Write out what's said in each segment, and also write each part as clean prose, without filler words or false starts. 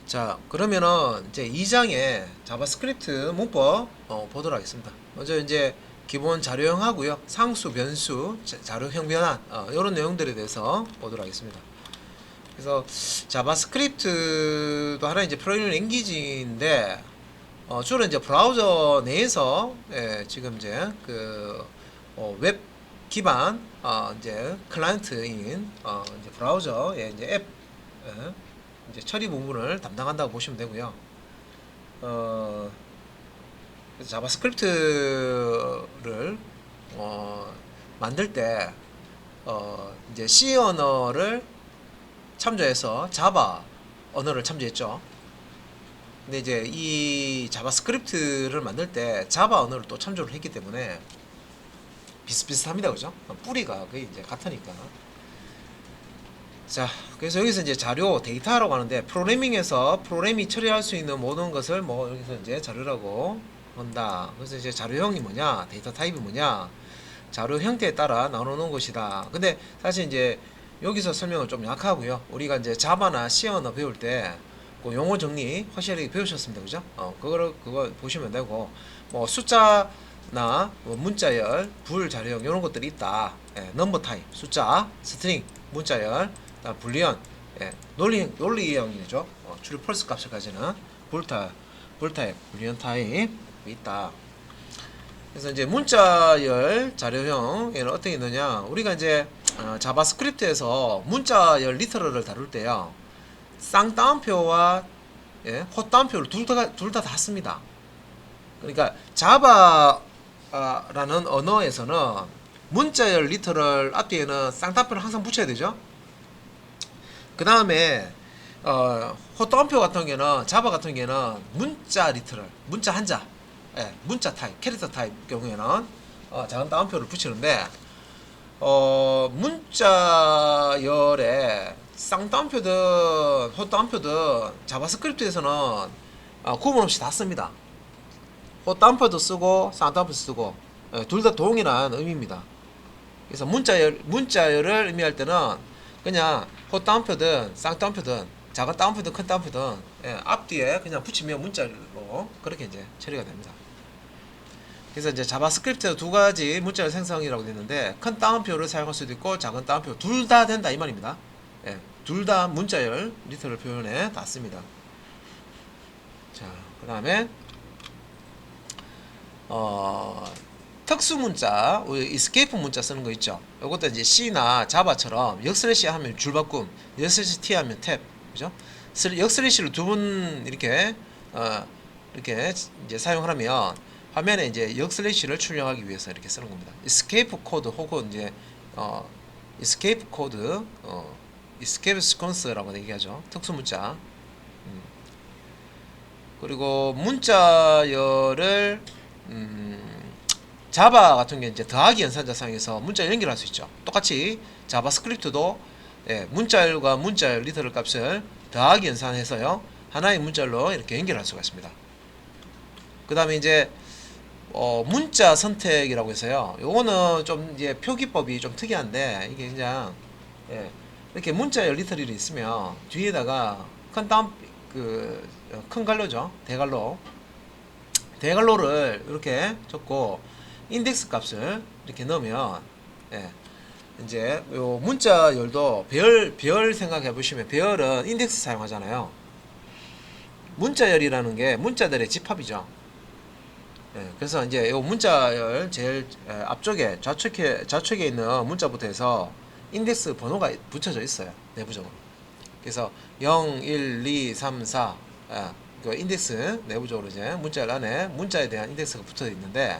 자, 그러면은 이제 2장의 자바스크립트 문법 보도록 하겠습니다. 먼저 이제 기본 자료형하고요, 상수, 변수, 자료형 변환 이런 내용들에 대해서 보도록 하겠습니다. 그래서 자바스크립트도 하나 이제 프로그래밍 랭귀지인데 주로 이제 브라우저 내에서 지금 이제 웹 기반 이제 클라이언트인 이제 브라우저의 이제 앱 이제 처리 부분을 담당한다고 보시면 되고요. 어, 그래서 자바스크립트를 만들 때 이제 C 언어를 참조해서 자바 언어를 참조했죠. 근데 이제 이 자바스크립트를 만들 때 자바 언어를 또 참조를 했기 때문에 비슷비슷합니다, 그죠? 뿌리가 거의 이제 같으니까. 자, 그래서 여기서 이제 자료 데이터라고 하는데, 프로그래밍에서 프로그램이 처리할 수 있는 모든 것을 뭐 여기서 이제 자료라고 한다. 그래서 이제 자료형이 뭐냐, 데이터 타입이 뭐냐, 자료 형태에 따라 나누는 것이다. 근데 사실 이제 여기서 설명은 좀 약하고요. 우리가 이제 자바나 C 언어 배울 때 그 용어 정리 확실하게 배우셨습니다, 그죠? 그거 보시면 되고, 뭐 숫자나 뭐 문자열, 불 자료형 이런 것들이 있다. 넘버 타입, 숫자, 스트링, 문자열, 불리언, 논리형이죠. true, false 값을 가지는 불타입, 불리언 타입이 있다. 그래서 이제 문자열 자료형에는 어떻게 있느냐, 우리가 이제 자바스크립트에서 문자열 리터럴을 다룰 때요, 쌍따옴표와 헛따옴표를 둘 다 씁니다. 그러니까 자바라는 언어에서는 문자열 리터럴 앞뒤에는 쌍따옴표를 항상 붙여야 되죠. 그 다음에 헛따옴표 같은 경우는, 자바 같은 경우는 문자 리터럴, 문자 한자, 문자 타입, 캐릭터 타입 경우에는 작은 따옴표를 붙이는데, 문자열에 쌍따옴표든 헛따옴표든 자바스크립트에서는 구분 없이 다 씁니다. 헛따옴표도 쓰고 쌍따옴표도 쓰고 둘 다 동일한 의미입니다. 그래서 문자열을 의미할 때는 그냥 헛따옴표든 쌍따옴표든 작은 따옴표든 큰 따옴표든 앞뒤에 그냥 붙이면 문자열로 그렇게 이제 처리가 됩니다. 그래서 이제 자바스크립트 두 가지 문자열 생성이라고 되는데, 큰 따옴표를 사용할 수도 있고 작은 따옴표 둘 다 된다 이 말입니다. 둘 다 문자열 리터럴 표현에 닿습니다. 자, 그 다음에 특수 문자, 이스케이프 문자 쓰는 거 있죠. 이것도 이제 C나 자바처럼 역슬래시 하면 줄바꿈, 역슬래시 T 하면 탭, 그죠? 역슬래시를 두 번 이렇게 이렇게 이제 사용하면 화면에 이제 역슬래시를 출력하기 위해서 이렇게 쓰는 겁니다. escape 코드 혹은 이제 escape 코드, escape sequence라고 얘기하죠. 특수 문자. 그리고 문자열을 자바 같은 경우 이제 더하기 연산자 사용해서 문자 연결할 수 있죠. 똑같이 자바스크립트도 문자열과 문자열 리터럴 값을 더하기 연산해서요, 하나의 문자열로 이렇게 연결할 수가 있습니다. 그 다음에 이제 문자 선택이라고 해서요, 요거는 좀 이제 표기법이 좀 특이한데, 이게 그냥 이렇게 문자열 리터럴이 있으면 뒤에다가 큰 갈로죠, 대갈로를 이렇게 적고 인덱스 값을 이렇게 넣으면 이제 요 문자열도 배열 생각해 보시면, 배열은 인덱스 사용하잖아요. 문자열이라는 게 문자들의 집합이죠. 그래서 이제 요 문자열 제일 앞쪽에 좌측에 있는 문자부터 해서 인덱스 번호가 붙여져 있어요, 내부적으로. 그래서 0, 1, 2, 3, 4 그 인덱스 내부적으로 이제 문자열 안에 문자에 대한 인덱스가 붙어 있는데,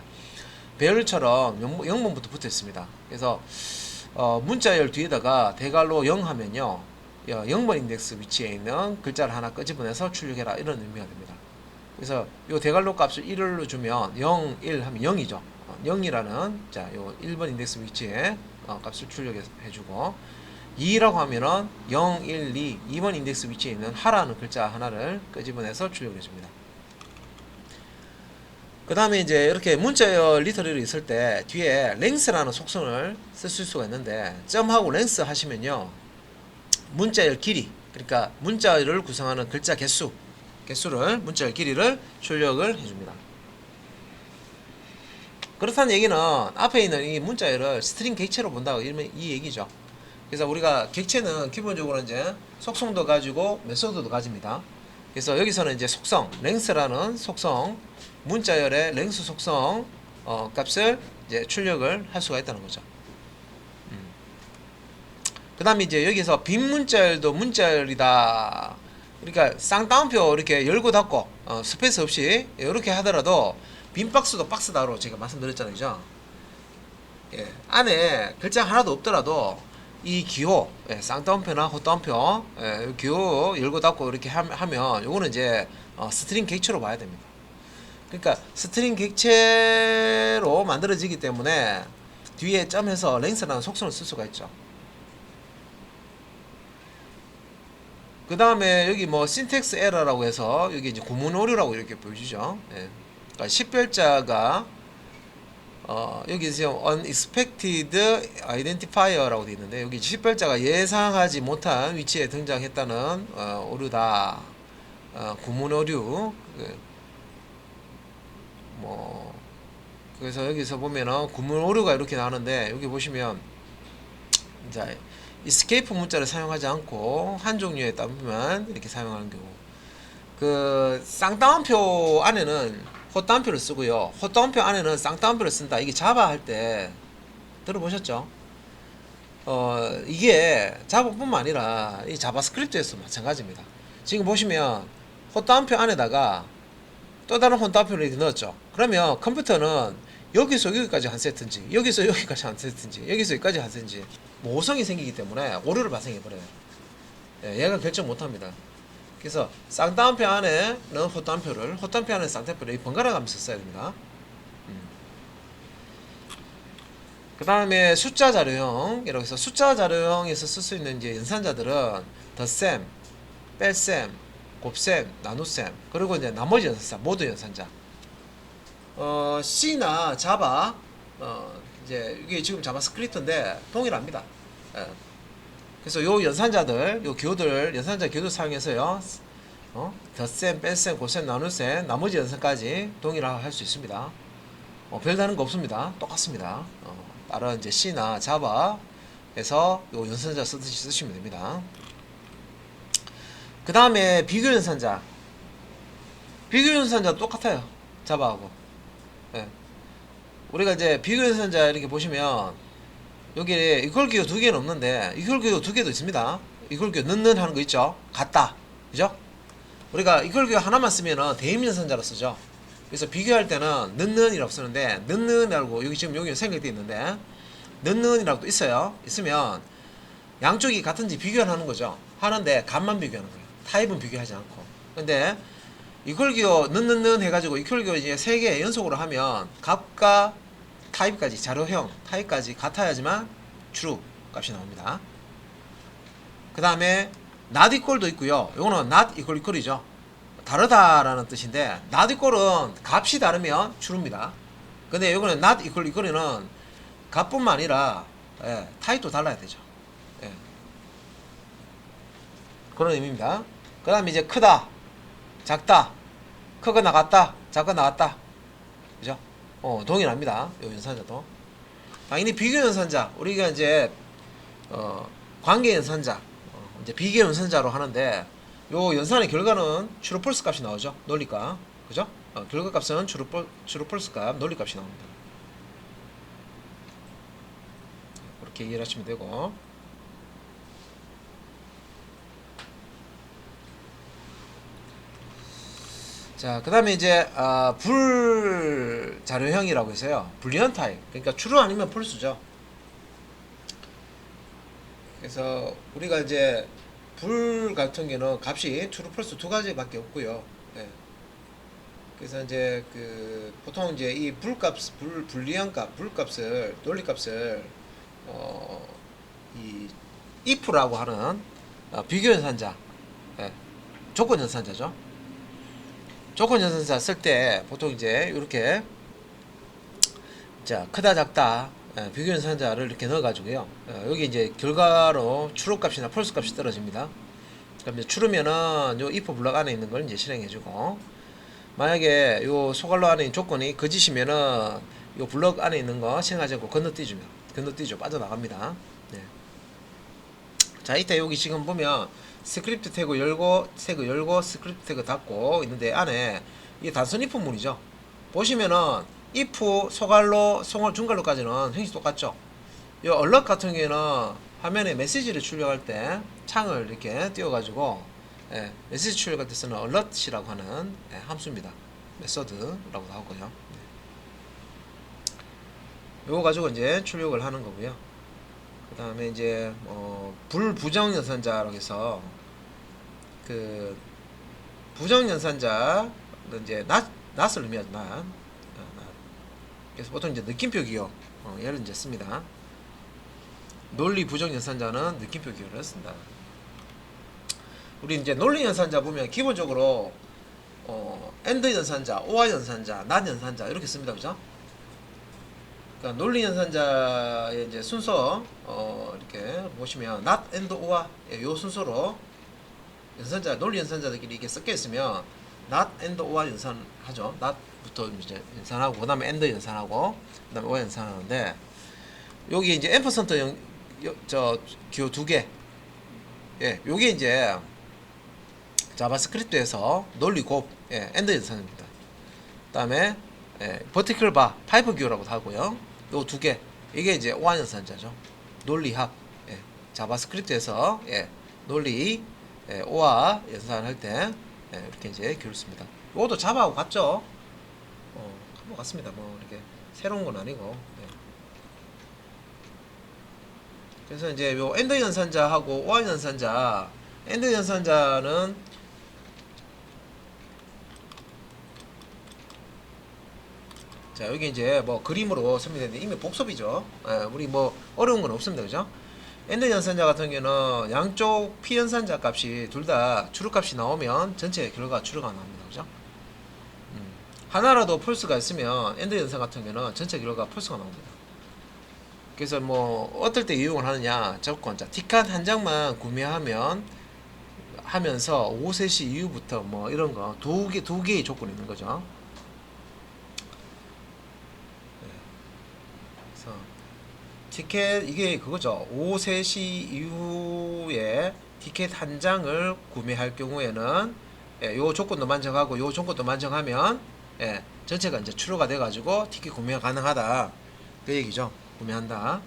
배열처럼 영문부터 붙어 있습니다. 그래서 문자열 뒤에다가 대괄호 0 하면요, 0번 인덱스 위치에 있는 글자를 하나 끄집어내서 출력해라, 이런 의미가 됩니다. 그래서 요 대괄호 값을 1로 주면 0, 1 하면 0이죠. 0이라는 요 1번 인덱스 위치에 값을 출력해주고, 2라고 하면은 0, 1, 2, 2번 인덱스 위치에 있는 하라는 글자 하나를 끄집어내서 출력해줍니다. 그 다음에 이제 이렇게 문자열 리터럴이 있을 때 뒤에 length라는 속성을 쓸 수가 있는데, 점하고 length 하시면요, 문자열 길이, 그러니까 문자열을 구성하는 글자 개수를 문자열 길이를 출력을 해줍니다. 그렇다는 얘기는 앞에 있는 이 문자열을 스트링 객체로 본다고 이 얘기죠. 그래서 우리가 객체는 기본적으로 이제 속성도 가지고 메소드도 가집니다. 그래서 여기서는 이제 속성, 랭스라는 속성, 문자열의 랭스 속성 값을 이제 출력을 할 수가 있다는 거죠. 그 다음에 이제 여기서 빈 문자열도 문자열이다. 그러니까 쌍따옴표 이렇게 열고 닫고 스페이스 없이 이렇게 하더라도 빈 박스도 박스다로 제가 말씀드렸잖아요. 그죠? 예, 안에 글자 하나도 없더라도 이 기호, 쌍따옴표나 호따옴표, 기호 열고 닫고 이렇게 하면 요거는 이제 스트링 객체로 봐야 됩니다. 그러니까 스트링 객체로 만들어지기 때문에 뒤에 점해서 랭스라는 속성을 쓸 수가 있죠. 그 다음에 여기 뭐 syntax error라고 해서 여기 이제 구문 오류라고 이렇게 보여주죠. 예. 그러니까 10별자가 여기 지금 unexpected identifier라고 되어 있는데 여기 10별자가 예상하지 못한 위치에 등장했다는 오류다. 구문 오류. 뭐 그래서 여기서 보면은 구문 오류가 이렇게 나오는데 여기 보시면 이제 escape 문자를 사용하지 않고 한 종류의 따옴표만 이렇게 사용하는 경우. 그 쌍따옴표 안에는 헛따옴표를 쓰고요. 헛따옴표 안에는 쌍따옴표를 쓴다. 이게 자바 할 때 들어보셨죠? 이게 자바뿐만 아니라 이 자바스크립트에서 마찬가지입니다. 지금 보시면 헛따옴표 안에다가 또 다른 헛따옴표를 이렇게 넣었죠. 그러면 컴퓨터는 여기서 여기까지 한 세트인지, 여기서 여기까지 한 세트인지, 여기서 여기까지 한 세트인지 모성이 생기기 때문에 오류를 발생해 버려요. 얘가 결정 못합니다. 그래서 쌍따옴표 안에는 헛따옴표 안에 쌍따옴표를 번갈아 가면서 써야 됩니다. 그 다음에 숫자 자료형, 이렇게 해서 숫자 자료형에서 쓸 수 있는 이제 연산자들은 덧셈, 뺄셈, 곱셈, 나눗셈, 그리고 이제 나머지 연산자, 모두 연산자. C나 자바, 이제 이게 지금 자바스크립트인데 동일합니다. 그래서 요 연산자들, 요 기호들, 연산자 기호들 사용해서요, 덧셈, 뺄셈, 곱셈, 나눗셈, 나머지 연산까지 동일하게 할 수 있습니다. 별다른 거 없습니다. 똑같습니다. 다른 이제 C나 자바에서 요 연산자 쓰듯이 쓰시면 됩니다. 그 다음에 비교 연산자. 비교 연산자 똑같아요. 자바하고. 예. 우리가 이제 비교 연산자 이렇게 보시면 여기 이퀄 기호 두 개는 없는데 이퀄 기호 두 개도 있습니다. 이퀄 기호 는는 하는 거 있죠. 같다. 그죠? 우리가 이퀄 기호 하나만 쓰면은 대입 연산자로 쓰죠. 그래서 비교할 때는 는는이라고 쓰는데 는는이라고 여기 지금 여기 생략되어 있는데 는는이라고 또 있어요. 있으면 양쪽이 같은지 비교를 하는 거죠. 하는데 값만 비교하는 거예요. 타입은 비교하지 않고. 근데 이퀄 기호 는는는 해가지고 이퀄 기호 이제 3개 연속으로 하면 값과 타입까지 자료형 타입까지 같아야지만 true 값이 나옵니다. 그 다음에 not equal도 있고요. 이거는 not equal equal이죠. 다르다라는 뜻인데 not equal은 값이 다르면 true입니다. 근데 이거는 not equal equal은 값뿐만 아니라 타입도 달라야 되죠. 그런 의미입니다. 그 다음에 이제 크다, 작다, 크거나 같다, 작거나 같다. 그죠? 동일합니다. 요 연산자도. 당연히 비교 연산자, 우리가 이제, 관계 연산자, 이제 비교 연산자로 하는데, 요 연산의 결과는 true false 값이 나오죠. 논리값. 그죠? 결과 값은 true false 값, 논리값이 나옵니다. 그렇게 이해를 하시면 되고. 자, 그 다음에 이제 불 자료형이라고 해서요. 불리언 타입. 그러니까 true 아니면 false죠. 그래서 우리가 이제 불 같은 경우는 값이 true, false 두 가지밖에 없고요. 그래서 이제 그 보통 이제 이 불값, 불리언 값, 불값을 논리값을 이 if라고 하는 비교 연산자, 조건 연산자죠. 조건 연산자 쓸 때 보통 이제 이렇게 자 크다 작다 비교 연산자를 이렇게 넣어 가지고요 여기 이제 결과로 true 값이나 false 값이 떨어집니다. 그럼 이제 추르면은 요 if 블럭 안에 있는 걸 이제 실행해주고, 만약에 요 소갈로 안에 있는 조건이 거짓이면은 요 블럭 안에 있는 거 실행하지 않고 건너뛰죠. 빠져나갑니다. 네. 자, 이때 여기 지금 보면 스크립트 태그 열고 스크립트 태그 닫고 있는데, 안에 이게 단순 if 문이죠. 보시면은 if 소갈로 중괄로까지는 형식 똑같죠. 이 얼럿 같은 경우에는 화면에 메시지를 출력할 때 창을 이렇게 띄워가지고, 메시지 출력할 때 쓰는 얼럿이라고 하는 함수입니다. 메서드라고도 하고요. 요거 가지고 이제 출력을 하는 거고요. 그 다음에 이제 불부정 연산자라고 해서, 그 부정 연산자는 이제 not을 의미하죠. not. 그래서 보통 이제 느낌표 기호 얘를 이제 씁니다. 논리 부정 연산자는 느낌표 기호를 쓴다. 우리 이제 논리 연산자 보면 기본적으로 and 연산자, or 연산자, not 연산자 이렇게 씁니다. 그죠? 그러니까 논리 연산자의 이제 순서 이렇게 보시면 not and or 요 순서로 연산자, 논리 연산자들끼리 이렇게 섞여 있으면 not and or 연산하죠. not부터 이제 연산하고, 그다음에 and 연산하고, 그다음에 or 연산하는데, 여기 이제 앰퍼센트 저 기호 두 개, 요게 이제 자바스크립트에서 논리 곱 and 연산입니다. 그다음에 버티컬 바 파이프 기호라고도 하고요. 요 두 개, 이게 이제 or 연산자죠. 논리 합. 자바스크립트에서 논리 or 연산할 때 이렇게 이제 기호를 씁니다. 이것도 자바하고 같죠? 한번 같습니다. 뭐 이렇게 새로운 건 아니고. 그래서 이제 요 엔드 연산자하고 or 연산자, 엔드 연산자는 자, 여기 이제 뭐 그림으로 설명되는데 이미 복습이죠. 우리 뭐 어려운 건 없습니다. 그죠? 엔드 연산자 같은 경우는 양쪽 p 연산자 값이 둘 다 추르값이 나오면 전체 결과 추르가 나옵니다. 그죠? 하나라도 폴스가 있으면 엔드 연산 같은 경우는 전체 결과가 폴스가 나옵니다. 그래서 뭐 어떨 때 이용을 하느냐, 조건. 자, 티켓 한 장만 구매하면 하면서 오후 3시 이후부터 뭐 이런 거 두 개의 조건이 있는 거죠. 그래서 티켓, 이게 그거죠. 오후 3시 이후에 티켓 한 장을 구매할 경우에는 요 조건도 만족하고 요 조건도 만족하면 전체가 이제 추로가 돼 가지고 티켓 구매가 가능하다, 그 얘기죠. 구매한다.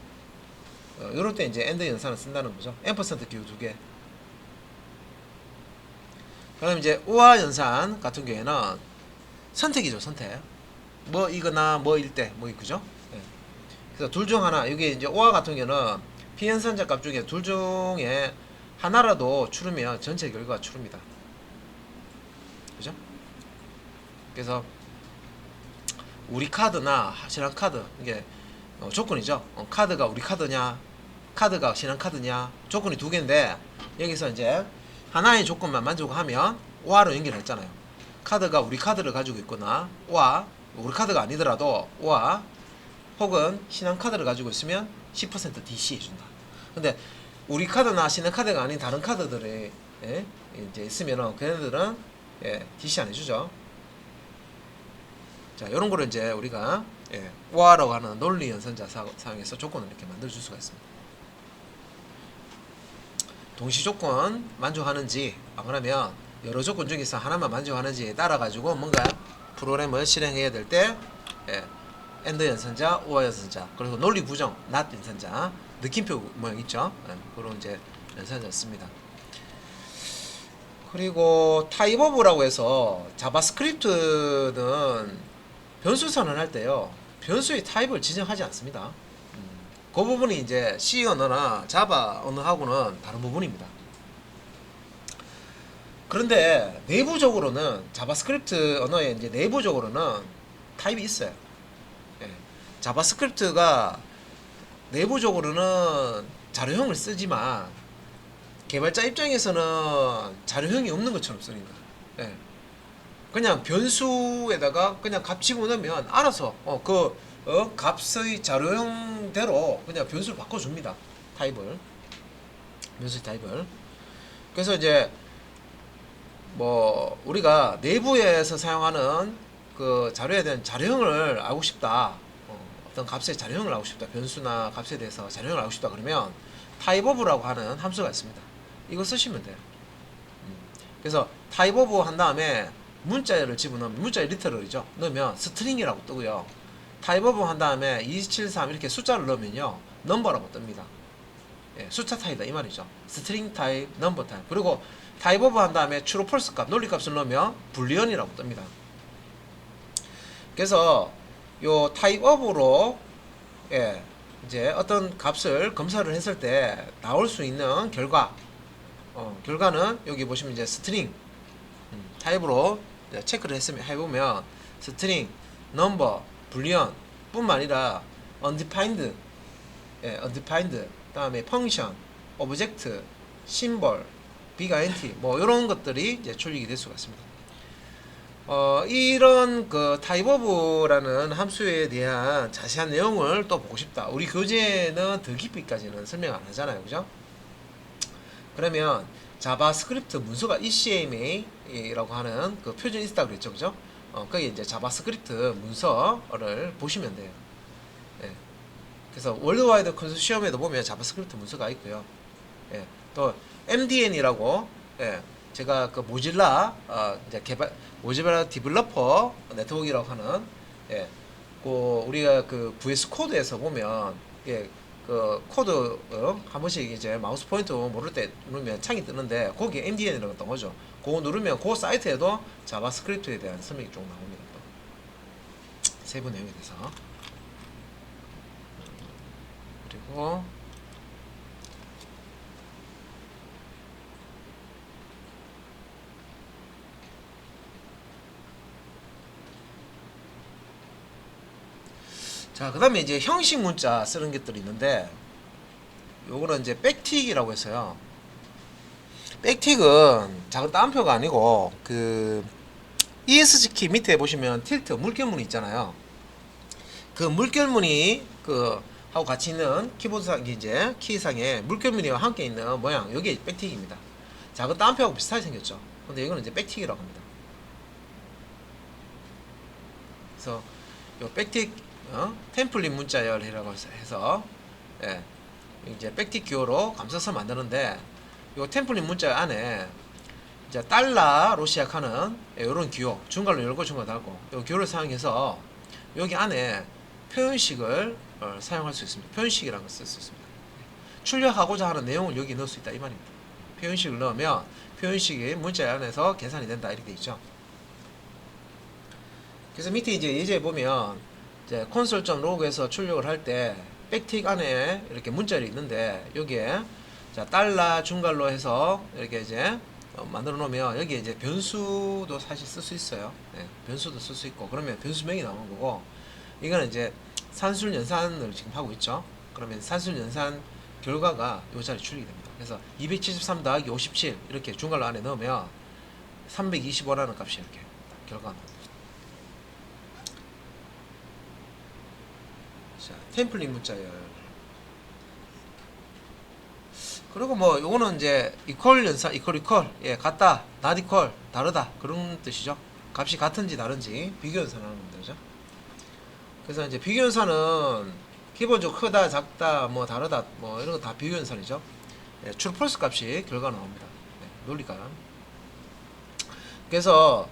요럴 때 이제 엔드 연산을 쓴다는 거죠. 앰퍼센트 기호 두 개. 그다음 이제 or 연산 같은 경우에는 선택이죠. 선택. 뭐 이거나 뭐일 때 뭐 그죠? 그래서 둘 중 하나. 이게 이제 or 같은 경우는 피연산자 값 중에 둘 중에 하나라도 추르면 전체 결과가 추릅니다. 그죠? 그래서 우리 카드나 신한 카드, 이게 조건이죠. 카드가 우리 카드냐, 카드가 신한 카드냐, 조건이 두 개인데, 여기서 이제 하나의 조건만 만족하면 or로 연결했잖아요. 카드가 우리 카드를 가지고 있거나, or 우리 카드가 아니더라도 or 혹은 신한 카드를 가지고 있으면 10% DC 해준다. 근데 우리 카드나 신한 카드가 아닌 다른 카드들이 이제 있으면은 걔네들은 DC 안 해주죠. 자, 이런 거를 이제 우리가 or라고 하는 논리 연산자 사용해서 조건을 이렇게 만들어 줄 수가 있습니다. 동시 조건 만족하는지, 안 그러면 여러 조건 중에서 하나만 만족하는지에 따라 가지고 뭔가 프로그램을 실행해야 될 때 and 연산자, or 연산자, 그리고 논리 부정 not 연산자, 느낌표 모양 있죠. 그런 이제 연산자 씁니다. 그리고 타입 오브라고 해서 자바스크립트는 변수 선언할 때요, 변수의 타입을 지정하지 않습니다. 그 부분이 이제 C 언어나 자바 언어하고는 다른 부분입니다. 그런데 내부적으로는 자바스크립트 언어에 이제 내부적으로는 타입이 있어요. 자바스크립트가 내부적으로는 자료형을 쓰지만 개발자 입장에서는 자료형이 없는 것처럼 씁니다. 그냥 변수에다가 그냥 값 집어넣으면 알아서 값의 자료형대로 그냥 변수를 바꿔줍니다. 타입을, 변수 타입을. 그래서 이제 뭐 우리가 내부에서 사용하는 그 자료에 대한 자료형을 알고 싶다. 어떤 값의 자료형을 알고 싶다. 변수나 값에 대해서 자료형을 알고 싶다. 그러면 typeof라고 하는 함수가 있습니다. 이거 쓰시면 돼요. 그래서 typeof 한 다음에 문자열을 집어넣으면 문자열 리터럴이죠. 넣으면 string이라고 뜨고요. typeof 한 다음에 273 이렇게 숫자를 넣으면요 number라고 뜹니다. 예, 숫자 타입이다 이 말이죠. string type, number type. 그리고 typeof 한 다음에 true, false 값, 논리 값을 넣으면 boolean이라고 뜹니다. 그래서 요 typeof로 예, 이제 어떤 값을 검사를 했을 때 나올 수 있는 결과는 여기 보시면 이제 string 타입으로 체크를 했으면 해보면 string, number, boolean 뿐만 아니라 undefined, undefined 다음에 function, object, symbol, big int 뭐 이런 것들이 이제 출력이 될 수가 있습니다. 이런 그 typeof라는 함수에 대한 자세한 내용을 또 보고 싶다. 우리 교재는 더 깊이까지는 설명 안 하잖아요, 그죠? 그러면 자바스크립트 문서가 ECMA라고 하는 그 표준이 있다고 그랬죠, 그죠? 거기 이제 자바스크립트 문서를 보시면 돼요. 예. 그래서 월드와이드 컨소시엄에도 보면 자바스크립트 문서가 있고요. 예. 또 MDN이라고 제가 그 모질라 이제 모질라 디벨로퍼 네트워크라고 하는 그 우리가 그 VS 코드에서 보면 그 코드 한 번씩 이제 마우스 포인터 모를 때 누르면 창이 뜨는데 거기에 MDN이라고 뜬 거죠. 그거 누르면 그 사이트에도 자바스크립트에 대한 설명이 쭉 나옵니다. 또 세부 내용에 대해서. 그리고 자, 그 다음에 이제 형식 문자 쓰는 것들이 있는데, 요거는 이제 백틱이라고 해서요. 백틱은 작은 따옴표가 아니고, 그, ESC 키 밑에 보시면 틸트, 물결문이 있잖아요. 그 물결문이, 하고 같이 있는 키보드상, 이제, 키상에 물결문이와 함께 있는 모양, 요게 백틱입니다. 작은 따옴표하고 비슷하게 생겼죠. 근데 이거는 이제 백틱이라고 합니다. 그래서, 요 백틱, 템플릿 문자열이라고 해서 이제 백틱 기호로 감싸서 만드는데 이 템플릿 문자열 안에 이제 달러로 시작하는 이런 기호 중괄호 열고 중괄호 닫고 이 기호를 사용해서 여기 안에 표현식을 사용할 수 있습니다. 표현식이라는 걸 쓸 수 있습니다. 출력하고자 하는 내용을 여기 넣을 수 있다 이 말입니다. 표현식을 넣으면 표현식이 문자열 안에서 계산이 된다 이렇게 되어 있죠. 그래서 밑에 이제 예제에 보면 이제 console.log에서 출력을 할 때 백틱 안에 이렇게 문자열이 있는데 여기에 자 달러 중괄호 해서 이렇게 이제 만들어 놓으면 여기에 이제 변수도 사실 쓸 수 있어요. 변수도 쓸 수 있고 그러면 변수명이 나오는 거고 이거는 이제 산술 연산을 지금 하고 있죠. 그러면 산술 연산 결과가 이 자리에 출력이 됩니다. 그래서 273 더하기 57 이렇게 중괄호 안에 넣으면 325라는 값이 이렇게 결과가 나옵니다. 자, 템플릿 문자열. 그리고 뭐 요거는 이제 이퀄 연산, 이퀄 같다, not equal, 다르다 그런 뜻이죠. 값이 같은지 다른지 비교 연산하는 겁니다, 그죠? 그래서 이제 비교 연산은 기본적으로 크다, 작다, 뭐 다르다, 뭐 이런 거 다 비교 연산이죠. true, false 값이 결과 나옵니다. 논리값. 그래서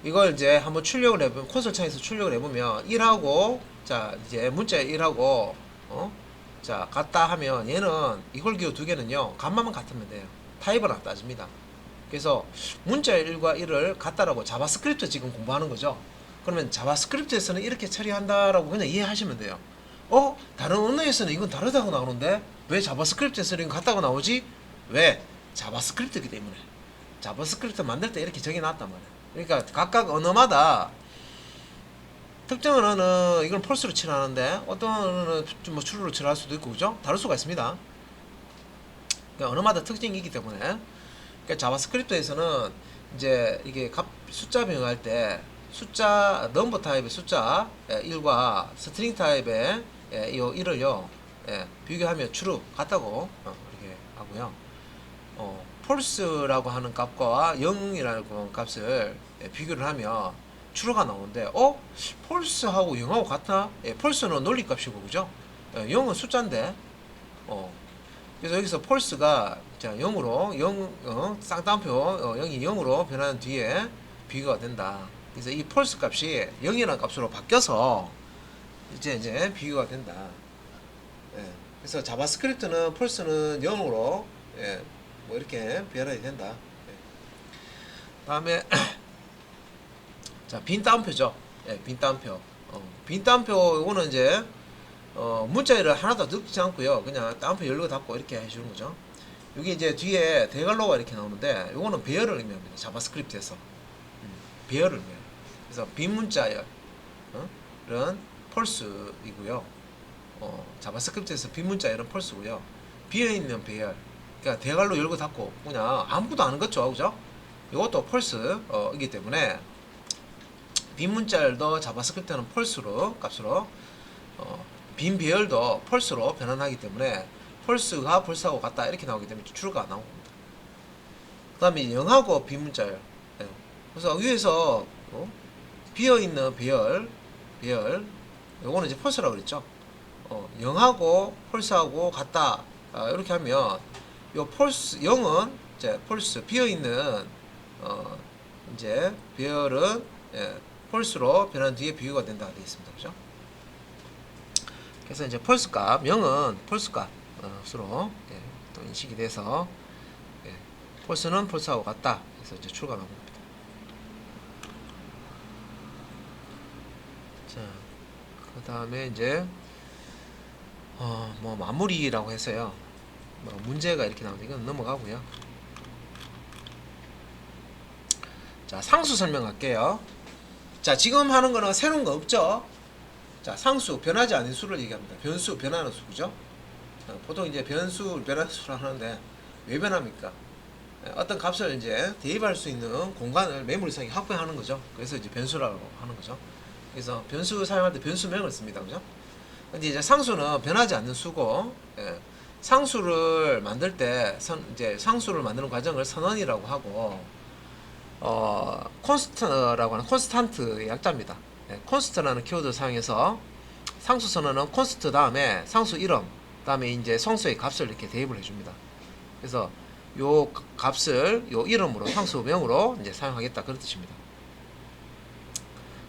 이걸 이제 한번 출력을 해보면 콘솔 창에서 출력을 해보면 1하고 자 이제 문자 1하고 자 같다 하면 얘는 이걸 기호 두 개는요 값만 같으면 돼요. 타입은 안 따집니다. 그래서 문자 1과 1을 같다라고 자바스크립트 지금 공부하는 거죠. 그러면 자바스크립트에서는 이렇게 처리한다라고 그냥 이해하시면 돼요. 다른 언어에서는 이건 다르다고 나오는데 왜 자바스크립트에서는 이건 같다고 나오지? 왜? 자바스크립트이기 때문에. 자바스크립트 만들 때 이렇게 적어놨단 말이에요. 그러니까 각각 언어마다 특정 언어는 이걸 펄스로 칠하는데 어떤 언어는 좀 뭐 true로 칠할 수도 있고 그죠? 다를 수가 있습니다. 그러니까 언어마다 특징이 있기 때문에 그러니까 자바스크립트에서는 이제 이게 숫자 변형할 때 숫자 넘버 타입의 숫자 1과 스트링 타입의 이 1을요 비교하면 true 같다고 이렇게 하고요. 폴스라고 하는 값과 0이라는 값을 비교를 하면 추로가 나오는데 폴스하고 0하고 같나? 폴스는 논리값이고 그죠? 0은 숫자인데 그래서 여기서 폴스가 자 0으로 쌍따옴표 0이 0으로 변하는 뒤에 비교가 된다. 그래서 이 폴스 값이 0이라는 값으로 바뀌어서 이제 비교가 된다. 그래서 자바스크립트는 폴스는 0으로 뭐 이렇게 변환이 된다. 다음에 자 빈 따옴표죠. 빈 따옴표. 빈 따옴표 이거는 이제 문자열을 하나도 넣지 않고요. 그냥 따옴표 열고 닫고 이렇게 해주는 거죠. 여기 이제 뒤에 대괄호가 이렇게 나오는데 이거는 배열을 의미합니다. 자바스크립트에서 배열을 의미해요. 그래서 빈 문자열은 펄스이고요. 자바스크립트에서 빈 문자열은 펄스고요. 비어있는 배열, 그러니까 대괄호 열고 닫고 그냥 아무것도 안 긋죠, 그죠? 이것도 펄스이기 때문에 빈 문자열도 자바스크립트는 펄스로 값으로 빈 배열도 펄스로 변환하기 때문에 펄스가 펄스하고 같다 이렇게 나오기 때문에 true가 나온 겁니다. 그 다음에 0하고 빈 문자열. 그래서 위에서 비어있는 배열 요거는 이제 펄스라고 그랬죠. 0하고 펄스하고 같다 이렇게 하면 요 펄스 0은 이제 펄스 비어있는 이제 배열은 펄스로 변한 뒤에 비교가 된다 되어 있습니다. 그죠? 그래서 이제 펄스 값 0은 펄스 값으로 또 인식이 돼서 펄스는 펄스하고 같다. 그래서 이제 true가 나온 겁니다. 자, 그 다음에 이제 뭐 마무리라고 해서요. 뭐 문제가 이렇게 나오는데 이건 넘어가고요. 자, 상수 설명할게요. 자, 지금 하는 거는 새로운 거 없죠? 자, 상수, 변하지 않은 수를 얘기합니다. 변수, 변하는 수, 그죠? 보통 이제 변수, 변하는 수를 하는데 왜 변합니까? 어떤 값을 이제 대입할 수 있는 공간을 메모리상에 확보하는 거죠. 그래서 이제 변수라고 하는 거죠. 그래서 변수 사용할 때 변수명을 씁니다. 그죠? 근데 이제 상수는 변하지 않는 수고, 상수를 만들 때, 이제 상수를 만드는 과정을 선언이라고 하고, 콘스트라고 하는 콘스탄트의 약자입니다. 콘스트라는 키워드 사용해서 상수 선언은 콘스트 다음에 상수 이름, 다음에 이제 상수의 값을 이렇게 대입을 해줍니다. 그래서 요 값을 요 이름으로 상수명으로 이제 사용하겠다 그런 뜻입니다.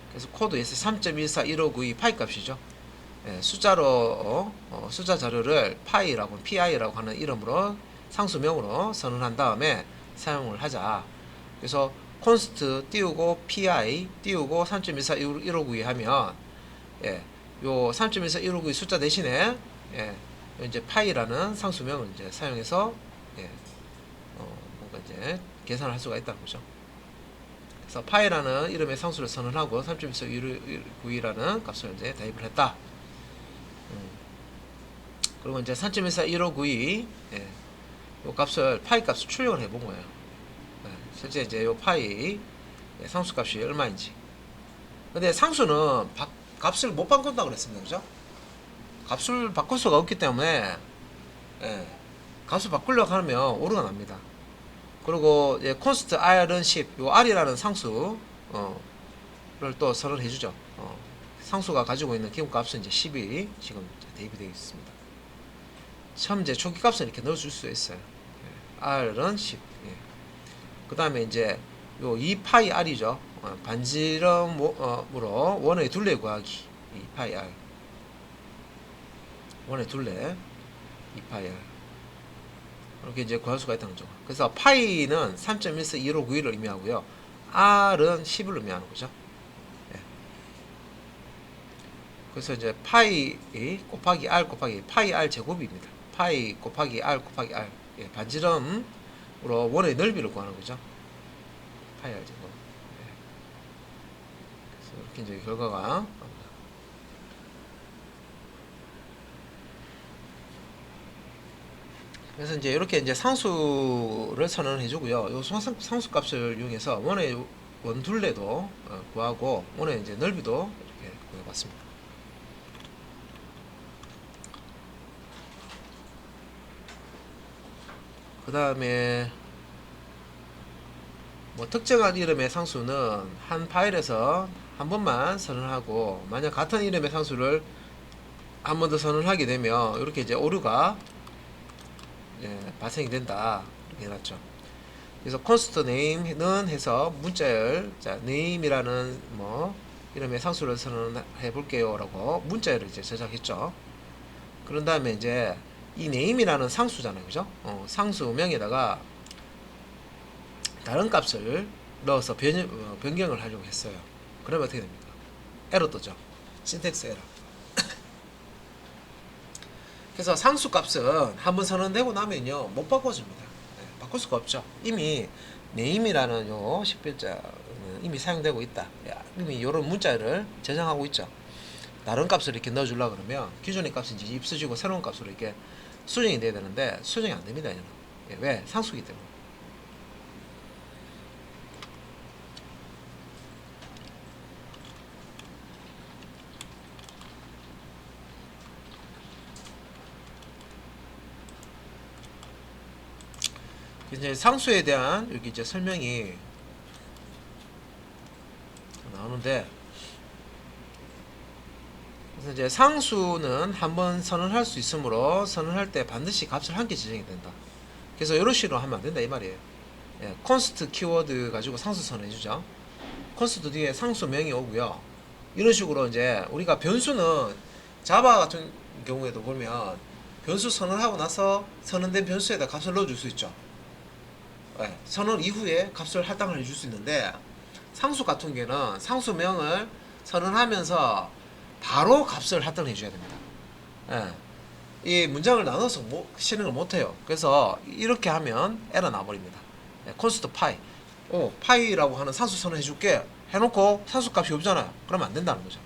그래서 코드에서 3.14159이 파이 값이죠. 숫자로 숫자 자료를 파이라고 pi라고 하는 이름으로 상수명으로 선언한 다음에 사용을 하자. 그래서 const 띄우고 pi 띄우고 3.14159 하면 요 3.14159 숫자 대신에 이제 파이라는 상수명을 이제 사용해서 뭔가 이제 계산을 할 수가 있다는 거죠. 그래서 파이라는 이름의 상수를 선언하고 3.14159라는 값을 이제 대입을 했다. 그리고 이제 3.14159이 요 값을 파이 값을 출력을 해본 거예요. 실제 이제 요 파이 상수 값이 얼마인지. 근데 상수는 값을 못 바꾼다고 그랬습니다. 그죠? 값을 바꿀 수가 없기 때문에 값을 바꾸려고 하면 오류가 납니다. 그리고 const r은 10, 요 r이라는 상수를 또 선언해 주죠. 상수가 가지고 있는 기본 값은 이제 10이 지금 대입이 되어 있습니다. 처음 이제 초기 값은 이렇게 넣어줄 수 있어요. r은 10. 그 다음에 이제 요 2파이 r이죠. 반지름으로 원의 둘레 구하기. 2파이 r. 원의 둘레 2파이 r. 이렇게 이제 구할 수가 있다는 거죠. 그래서 파이는 3.14159를 의미하고요. r은 10을 의미하는 거죠. 그래서 이제 파이 곱하기 r 곱하기 파이 r 제곱입니다. 파이 곱하기 r 곱하기 r. 반지름으로 원의 넓이를 구하는 거죠. 파이 r 제곱. 그래서 이렇게 이제 결과가 나옵니다. 그래서 이제 이렇게 이제 상수를 선언해 주고요. 요 상수 값을 이용해서 원의 원둘레도 구하고 원의 이제 넓이도 이렇게 구해봤습니다. 그 다음에 뭐 특정한 이름의 상수는 한 파일에서 한 번만 선언하고, 만약 같은 이름의 상수를 한 번 더 선언하게 되면 이렇게 이제 오류가 발생이 된다 이렇게 해놨죠. 그래서 const name는 해서 문자열, 자 name이라는 뭐 이름의 상수를 선언해 볼게요라고 문자열을 이제 저장했죠. 그런 다음에 이제 이 name이라는 상수잖아요, 그죠? 상수명에다가 다른 값을 넣어서 변경을 하려고 했어요. 그러면 어떻게 됩니까? 에러 뜨죠. 신텍스 에러. 그래서 상수 값은 한번 선언되고 나면요 못 바꿔줍니다. 바꿀 수가 없죠. 이미 name이라는 요 식별자는 이미 사용되고 있다. 이미 이런 문자를 저장하고 있죠. 다른 값을 이렇게 넣어주려고 그러면 기존의 값이 이제 입수지고 새로운 값으로 이렇게 수정이 돼야 되는데 수정이 안 됩니다. 얘는. 왜? 상수이기 때문에. 이제 상수에 대한 여기 이제 설명이 나오는데, 그래서 이제 상수는 한번 선언할 수 있으므로 선언할 때 반드시 값을 함께 지정해야 된다. 그래서 이런 식으로 하면 안 된다 이 말이에요. const 키워드 가지고 상수 선언해주죠. const 뒤에 상수명이 오고요. 이런 식으로 이제 우리가 변수는 자바 같은 경우에도 보면 변수 선언하고 나서 선언된 변수에다 값을 넣어줄 수 있죠. 선언 이후에 값을 할당을 해줄 수 있는데, 상수 같은 경우는 상수명을 선언하면서 바로 값을 할당을 해줘야 됩니다. 이 문장을 나눠서 실행을 못해요. 그래서 이렇게 하면 에러 나버립니다. const 파이, 파이라고 하는 상수 선언 해줄게 해놓고 상수 값이 없잖아요. 그러면 안 된다는 거죠.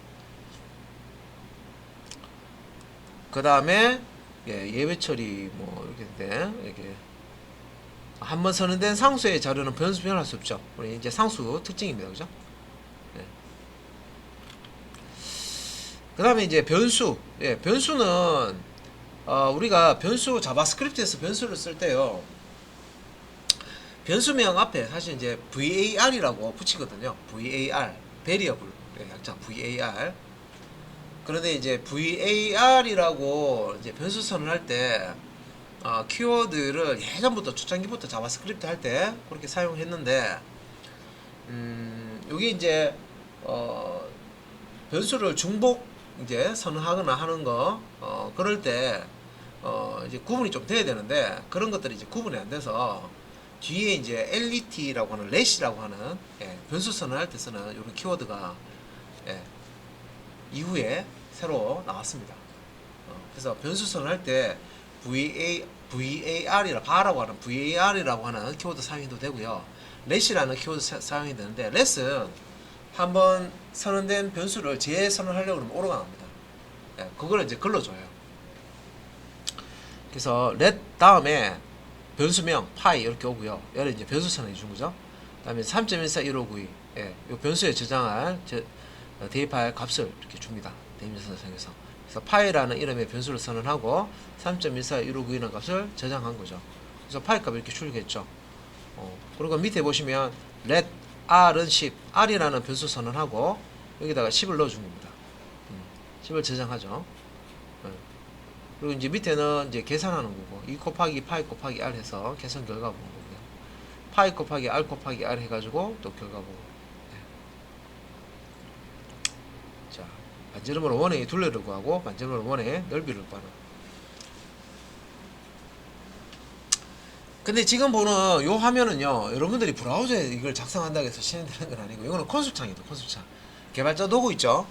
그 다음에 예외 처리 뭐 이렇게 돼 이렇게 한번 선언된 상수의 자료는 변수 변할 수 없죠. 우리 이제 상수 특징입니다, 그죠? 그 다음에 이제 변수. 변수는 우리가 변수 자바스크립트에서 변수를 쓸 때요, 변수명 앞에 사실 이제 var이라고 붙이거든요. var, variable 약자 var. 그런데 이제 var이라고 이제 변수 선언할 때 키워드를 예전부터 초창기부터 자바스크립트 할 때 그렇게 사용했는데, 여기 이제 변수를 중복 이제 선언하거나 하는 거 그럴 때 이제 구분이 좀 돼야 되는데, 그런 것들이 이제 구분이 안 돼서 뒤에 이제 let라고 하는 let이라고 하는 변수 선언할 때 쓰는 이런 키워드가 이후에 새로 나왔습니다. 그래서 변수 선언할 때 var이라 바라고 하는 var이라고 하는 키워드 사용해도 되고요, let이라는 키워드 사용이 되는데, let은 한번 선언된 변수를 재선언하려고 하면 오류가 납니다. 그걸 이제 걸러줘요. 그래서 let 다음에 변수명 파이 이렇게 오고요. 얘를 이제 변수 선언해 준 거죠. 그다음에 3.141592 이 변수에 저장할 대입할 값을 이렇게 줍니다. 대입면서 사용해서. 그래서 파이라는 이름의 변수를 선언하고 3.141592라는 값을 저장한 거죠. 그래서 파이 값을 이렇게 출력했죠. 그리고 밑에 보시면 let r은 10, r이라는 변수 선언하고 여기다가 10을 넣어준 겁니다. 10을 저장하죠. 그리고 이제 밑에는 이제 계산하는 거고, 2 곱하기 파이 곱하기 r 해서 계산 결과 보는 거고요. 파이 곱하기 r 곱하기 r 해가지고 또 결과 보고. 자, 반지름으로 원의 둘레를 구하고 반지름으로 원의 넓이를 구하는. 근데 지금 보는 요 화면은요, 여러분들이 브라우저에 이걸 작성한다고 해서 실행되는 건 아니고, 이거는 콘솔창이다, 콘솔창. 개발자 도구 있죠?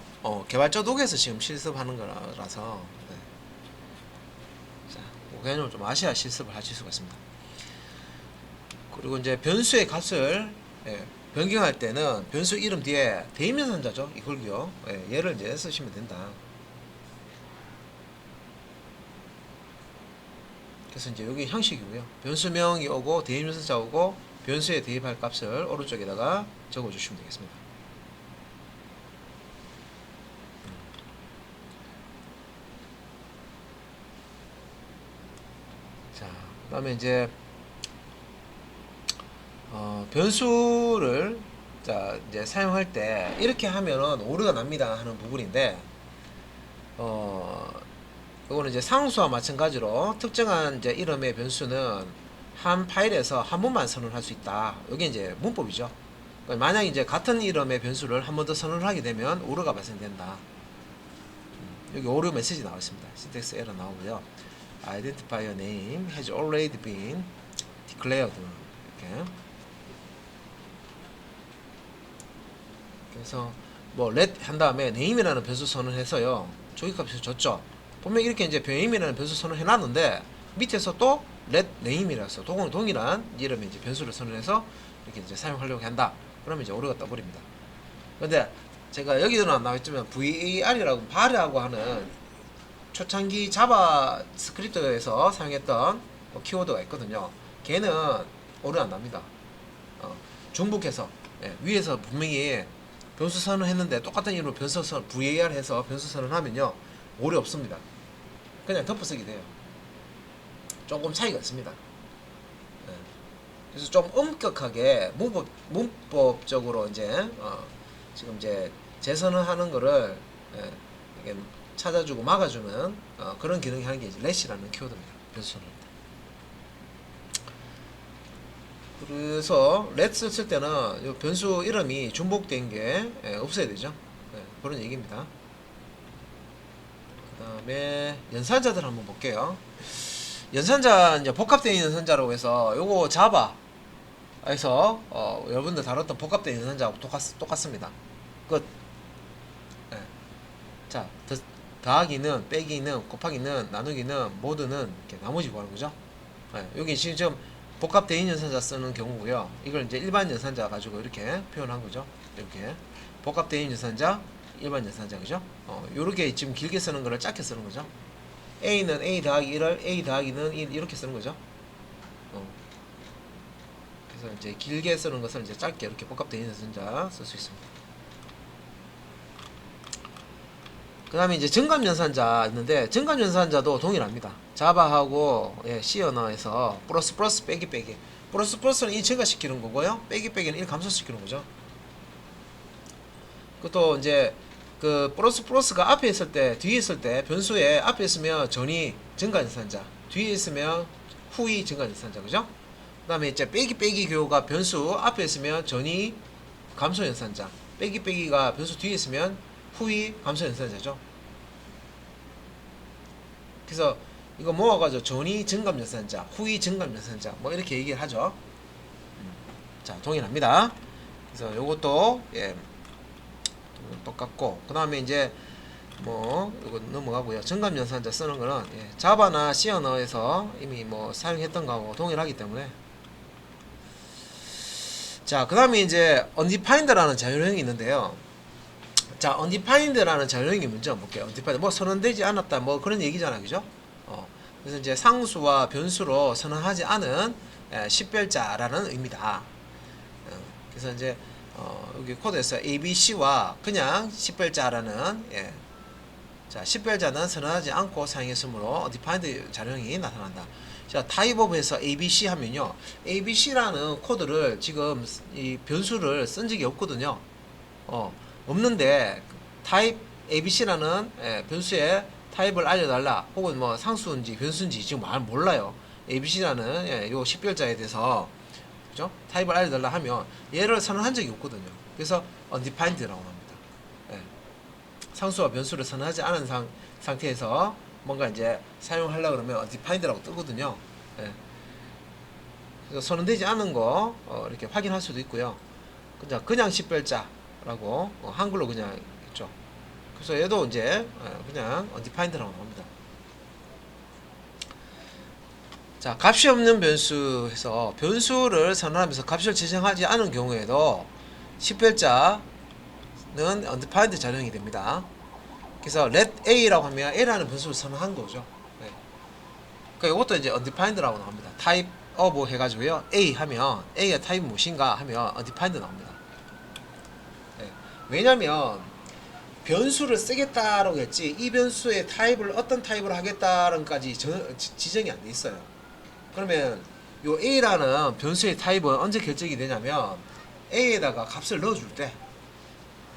개발자 도구에서 지금 실습하는 거라서, 자, 그 개념을 좀 아셔야 실습을 하실 수가 있습니다. 그리고 이제 변수의 값을 변경할 때는 변수 이름 뒤에 대입면선자죠, 이걸요. 얘를 이제 쓰시면 된다. 그래서 이제 여기 형식이고요. 변수명이 오고 대입면선자 오고 변수에 대입할 값을 오른쪽에다가 적어주시면 되겠습니다. 자, 그다음에 이제 변수를 자 이제 사용할 때 이렇게 하면은 오류가 납니다 하는 부분인데 이거는 이제 상수와 마찬가지로 특정한 이제 이름의 변수는 한 파일에서 한 번만 선언할 수 있다. 이게 이제 문법이죠. 만약 이제 같은 이름의 변수를 한 번 더 선언을 하게 되면 오류가 발생된다. 여기 오류 메시지 나와 있습니다. syntax error 나오고요. identifier name has already been declared. 이렇게. 그래서 뭐 let 한 다음에 name이라는 변수 선언해서요. 조기값을 줬죠. 보면 이렇게 이제 name이라는 변수 선언해 놨는데 밑에서 또 let name이라서 동일한 이름의 이제 변수를 선언해서 이렇게 이제 사용하려고 한다. 그러면 이제 오류가 떠버립니다. 근데 제가 여기는 안 나와있지만 VAR이라고 발이라고 하는 초창기 자바 스크립트에서 사용했던 키워드가 있거든요. 걔는 오류 안 납니다. 중복해서 위에서 분명히 변수 선언했는데 똑같은 이름으로 변수 선언 VAR 해서 변수 선언하면요 오류 없습니다. 그냥 덮어쓰기 돼요. 조금 차이가 있습니다. 그래서 좀 엄격하게 문법적으로 이제 지금 이제 재선언하는 거를 이게 찾아주고 막아주는 그런 기능이 하는 게 이제 let이라는 키워드입니다. 변수 선언. 그래서 let을 쓸 때는 이 변수 이름이 중복된 게 없어야 되죠. 그런 얘기입니다. 그 다음에 연산자들 한번 볼게요. 연산자 이제 복합된 연산자라고 해서 요거 자바에서 여러분들 다뤘던 복합된 연산자하고 똑같습니다. 끝. 자 더하기는 빼기는 곱하기는 나누기는 모두는 이렇게 나머지 구하는 거죠. 여기 지금 복합대인 연산자 쓰는 경우고요. 이걸 이제 일반 연산자 가지고 이렇게 표현한 거죠. 이렇게 복합대인 연산자, 일반 연산자 그죠? 요렇게 지금 길게 쓰는 거를 짧게 쓰는 거죠. A는 A 더하기 1을 A 더하기는 1 이렇게 쓰는 거죠. 그래서 이제 길게 쓰는 것을 이제 짧게 이렇게 복합대인 연산자 쓸 수 있습니다. 그 다음에 이제 증감연산자 있는데 증감연산자도 동일합니다. 자바하고 C 언어에서 플러스 빼기 플러스는 1 증가시키는 거고요. 빼기는 1 감소시키는 거죠. 그것도 이제 그 플러스가 앞에 있을 때 뒤에 있을 때 변수에 앞에 있으면 전이 증가연산자 뒤에 있으면 후이 증가연산자 그죠? 그 다음에 이제 빼기 교가 변수 앞에 있으면 전이 감소연산자 빼기가 변수 뒤에 있으면 후이 감소연산자죠. 그래서 이거 모아가지고 전이 증감연산자, 후이 증감연산자 뭐 이렇게 얘기를 하죠. 자 동일합니다. 그래서 요것도 똑같고 그 다음에 이제 뭐 이거 넘어가고요. 증감연산자 쓰는 거는 자바나 C 언어에서 이미 뭐 사용했던 거하고 동일하기 때문에 자 그 다음에 이제 undefined라는 자율형이 있는데요. 자, undefined라는 자율형이 문제 한번 볼게요. undefined 뭐 선언되지 않았다 뭐 그런 얘기잖아, 그죠? 그래서 이제 상수와 변수로 선언하지 않은 식별자라는 의미다. 그래서 이제 여기 코드에서 ABC와 그냥 식별자라는 자 식별자는 선언하지 않고 사용했으므로 undefined 자율형이 나타난다. 자 타입업에서 ABC 하면요, ABC라는 코드를 지금 이 변수를 쓴 적이 없거든요. 없는데 타입 ABC라는 변수의 타입을 알려달라 혹은 뭐 상수인지 변수인지 지금 몰라요. ABC라는 요 식별자에 대해서 그죠? 타입을 알려달라 하면 얘를 선언한 적이 없거든요. 그래서 undefined라고 합니다. 상수와 변수를 선언하지 않은 상태에서 뭔가 이제 사용하려고 그러면 undefined라고 뜨거든요. 그래서 선언되지 않은 거 이렇게 확인할 수도 있고요. 그냥 식별자라고 한글로 그냥 있죠. 그래서 얘도 이제 그냥 undefined라고 나옵니다. 자, 값이 없는 변수에서 변수를 선언하면서 값을 지정하지 않은 경우에도 식별자는 undefined 자령이 됩니다. 그래서 let a라고 하면 a라는 변수를 선언한 거죠. 그러니까 이것도 이제 undefined라고 나옵니다. type of 해가지고요. a 하면 a의 타입이 무엇인가 하면 undefined 나옵니다. 왜냐면 변수를 쓰겠다라고 했지 이 변수의 타입을 어떤 타입으로 하겠다는까지 지정이 안 돼 있어요. 그러면 요 A라는 변수의 타입은 언제 결정이 되냐면 A에다가 값을 넣어줄 때,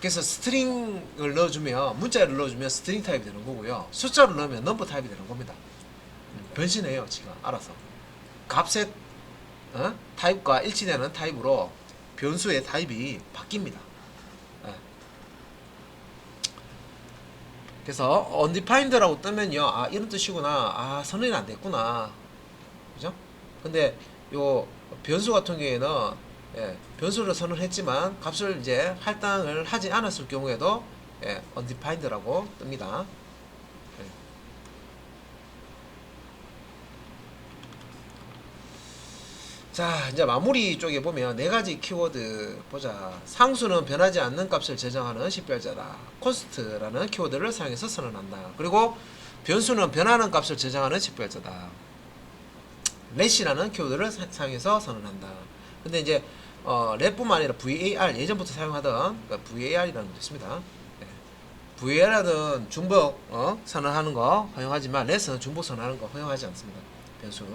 그래서 스트링을 넣어주면, 문자를 넣어주면 스트링 타입이 되는 거고요. 숫자를 넣으면 넘버 타입이 되는 겁니다. 변신해요, 지가 알아서. 값의 타입과 일치되는 타입으로 변수의 타입이 바뀝니다. 예. 그래서 undefined라고 뜨면요, 아 이런 뜻이구나, 아 선언이 안 됐구나, 그죠? 근데 요 변수 같은 경우에는 변수를 선언했지만 값을 이제 할당을 하지 않았을 경우에도 undefined라고 뜹니다. 예. 자, 이제 마무리 쪽에 보면 네 가지 키워드 보자. 상수는 변하지 않는 값을 저장하는 식별자다. const라는 키워드를 사용해서 선언한다. 그리고 변수는 변하는 값을 저장하는 식별자다. let이라는 키워드를 사용해서 선언한다. 근데 이제 let뿐만 아니라 var, 예전부터 사용하던 그러니까 var이라는 게 있습니다. var은 중복 선언하는 거 허용하지만 let은 중복 선언하는 거 허용하지 않습니다. 변수.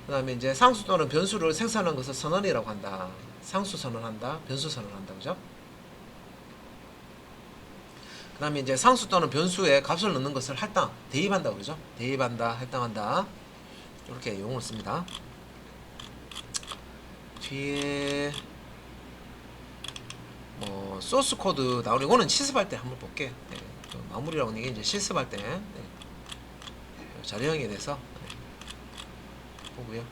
그 다음에 이제 상수 또는 변수를 생산하는 것을 선언이라고 한다. 상수 선언한다, 변수 선언한다, 그죠? 그 다음에 이제 상수 또는 변수에 값을 넣는 것을 할당, 대입한다, 그러죠? 대입한다, 할당한다. 이렇게 용어를 씁니다. 뒤에 뭐 소스 코드 나오는 이거는 실습할 때 한번 볼게. 네. 마무리라고 하는 게 이제 실습할 때 자료형에 대해서 보고요.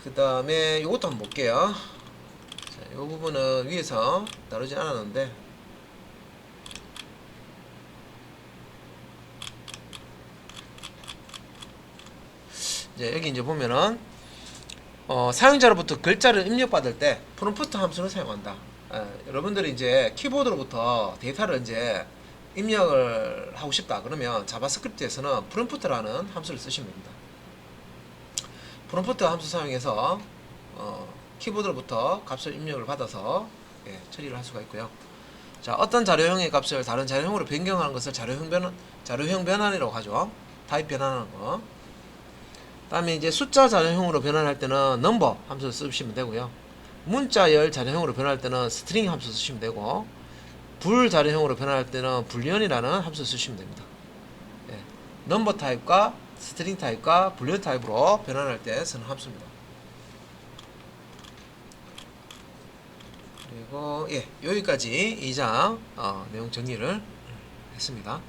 그 다음에 이것도 한번 볼게요. 자, 이 부분은 위에서 다루지 않았는데 이제 여기 이제 보면은 사용자로부터 글자를 입력받을 때 프롬프트 함수를 사용한다. 여러분들이 이제 키보드로부터 데이터를 이제 입력을 하고 싶다 그러면 자바스크립트에서는 프롬프트라는 함수를 쓰시면 됩니다. 프롬프트 함수 사용해서 키보드로부터 값을 입력을 받아서 처리를 할 수가 있고요. 자, 어떤 자료형의 값을 다른 자료형으로 변경하는 것을 자료형 변환이라고 하죠. 타입 변환하는 거. 다음에 이제 숫자 자료형으로 변환할 때는 number 함수를 쓰시면 되고요. 문자열 자료형으로 변환할 때는 string 함수 쓰시면 되고, 불 자료형으로 변환할 때는 불리언이라는 함수 쓰시면 됩니다. 넘버 타입과 스트링 타입과 불리언 타입으로 변환할 때 쓰는 함수입니다. 그리고 여기까지 2장 내용 정리를 했습니다.